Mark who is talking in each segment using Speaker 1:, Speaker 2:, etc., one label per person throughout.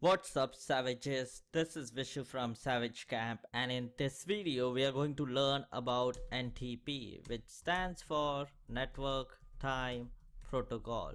Speaker 1: What's up, savages? This is Vishu from Savage Camp, and in this video we are going to learn about NTP, which stands for Network Time Protocol.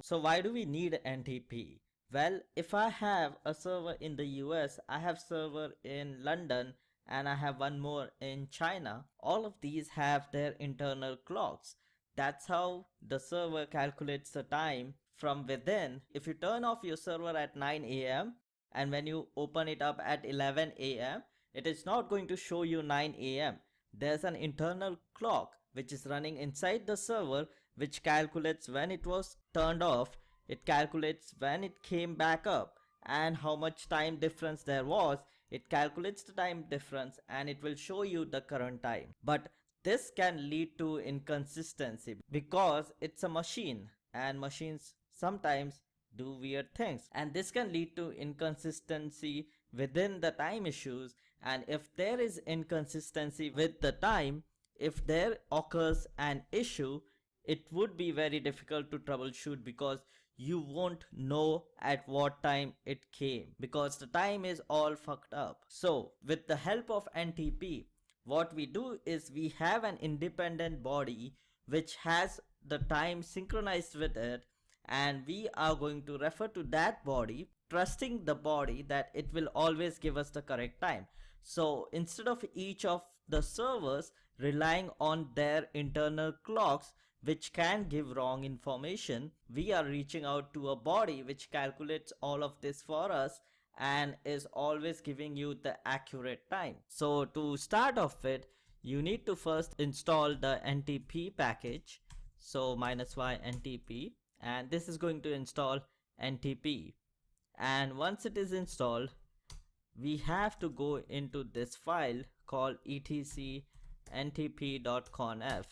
Speaker 1: So why do we need NTP? Well, if I have a server in the US, I have server in London, and I have one more in China. All of these have their internal clocks. That's how the server calculates the time from within. If you turn off your server at 9 a.m. and when you open it up at 11 a.m., it is not going to show you 9 a.m. There's an internal clock which is running inside the server which calculates when it was turned off. It calculates when it came back up and how much time difference there was. It calculates the time difference and it will show you the current time. But this can lead to inconsistency because it's a machine and machines sometimes do weird things, and this can lead to inconsistency within the time issues. And if there is inconsistency with the time, if there occurs an issue, it would be very difficult to troubleshoot because you won't know at what time it came because the time is all fucked up. So with the help of NTP, what we do is we have an independent body which has the time synchronized with it, and we are going to refer to that body, trusting the body that it will always give us the correct time. So instead of each of the servers relying on their internal clocks which can give wrong information, we are reaching out to a body which calculates all of this for us and is always giving you the accurate time. So to start off with, you need to first install the Ntp package. So -y ntp, and this is going to install Ntp. And once it is installed, we have to go into this file called etc ntp.conf.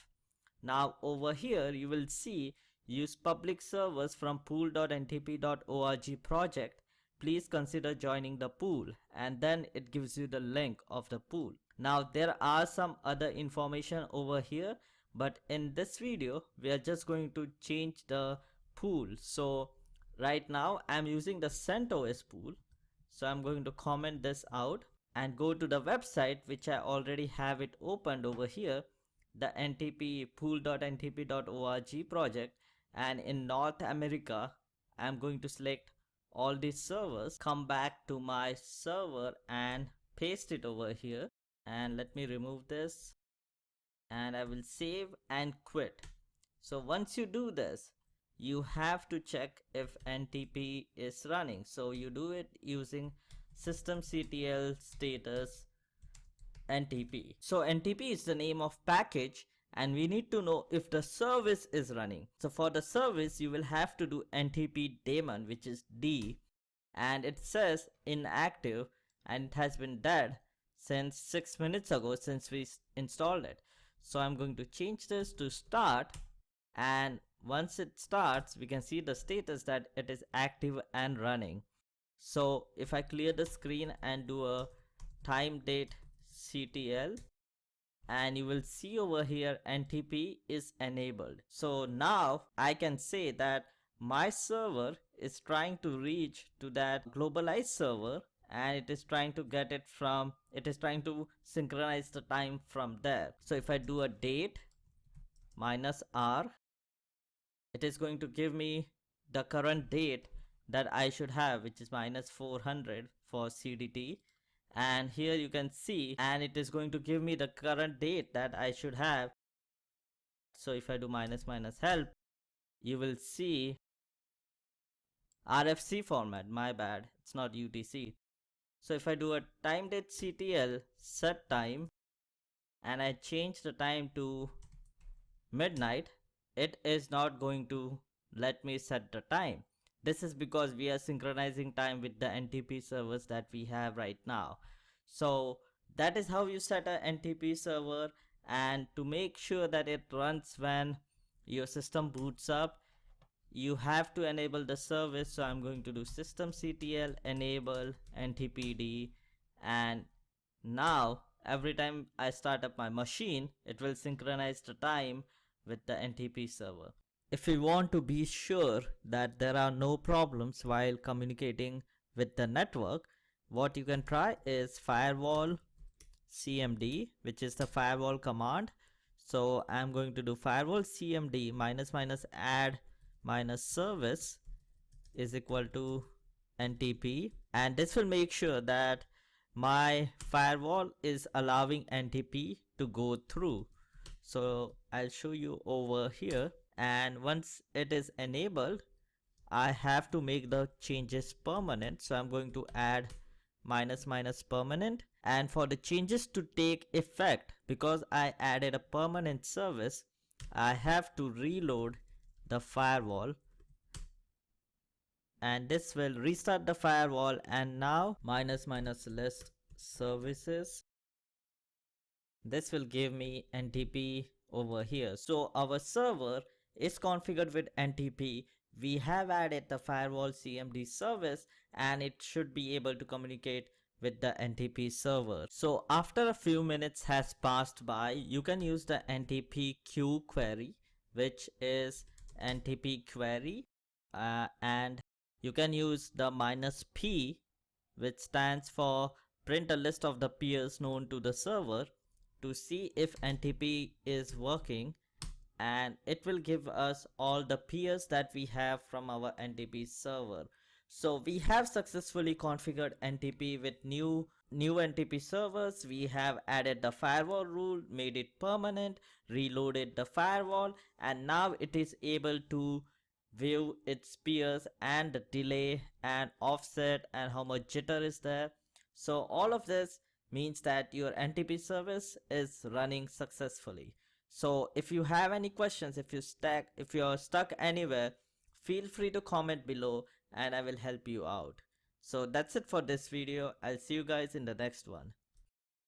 Speaker 1: Now over here you will see use public servers from pool.ntp.org project. Please consider joining the pool, and then it gives you the link of the pool. Now there are some other information over here, but in this video we are just going to change the pool. So right now I'm using the CentOS pool, so I'm going to comment this out and go to the website which I already have it opened over here, the ntp pool.ntp.org project, and in North America I'm going to select all these servers, come back to my server and paste it over here, and let me remove this, and I will save and quit. So once you do this, you have to check if Ntp is running. So you do it using Systemctl Status Ntp. So Ntp is the name of package, and we need to know if the service is running. So for the service you will have to do Ntp daemon, which is D, and it says inactive and it has been dead since 6 minutes ago since we installed it. So I'm going to change this to start, and once it starts we can see the status that it is active and running. So if I clear the screen and do a time date ctl, and you will see over here Ntp is enabled. So now I can say that my server is trying to reach to that globalized server, and it is trying to get it from, it is trying to synchronize the time from there. So if I do a date -r, it is going to give me the current date that I should have, which is -400 for CDT. And here you can see, and it is going to give me the current date that I should have. So if I do -help, you will see RFC format, my bad, it's not UTC. So if I do a time date ctl set time and I change the time to midnight, it is not going to let me set the time. This is because we are synchronizing time with the Ntp servers that we have right now. So that is how you set a Ntp server, and to make sure that it runs when your system boots up, you have to enable the service. So I'm going to do systemctl enable ntpd, and now every time I start up my machine, it will synchronize the time with the Ntp server. If we want to be sure that there are no problems while communicating with the network, what you can try is Firewall Cmd, which is the firewall command. So I'm going to do Firewall Cmd --add -service is equal to Ntp, and this will make sure that my firewall is allowing Ntp to go through. So I'll show you over here, and once it is enabled, I have to make the changes permanent. So I'm going to add --permanent, and for the changes to take effect, because I added a permanent service, I have to reload the firewall, and this will restart the firewall. And now --list services, this will give me Ntp over here. So our server is configured with Ntp. We have added the Firewall Cmd service, and it should be able to communicate with the Ntp server. So after a few minutes has passed by, you can use the Ntp Queue Query, which is Ntp Query, and you can use the -p, which stands for print a list of the peers known to the server, to see if Ntp is working, and it will give us all the peers that we have from our Ntp server. So we have successfully configured Ntp with new Ntp servers. We have added the firewall rule, made it permanent, reloaded the firewall, and now it is able to view its peers and the delay and offset and how much jitter is there. So all of this means that your Ntp service is running successfully. So if you have any questions, if you're stuck anywhere, feel free to comment below and I will help you out. So that's it for this video. I'll see you guys in the next one.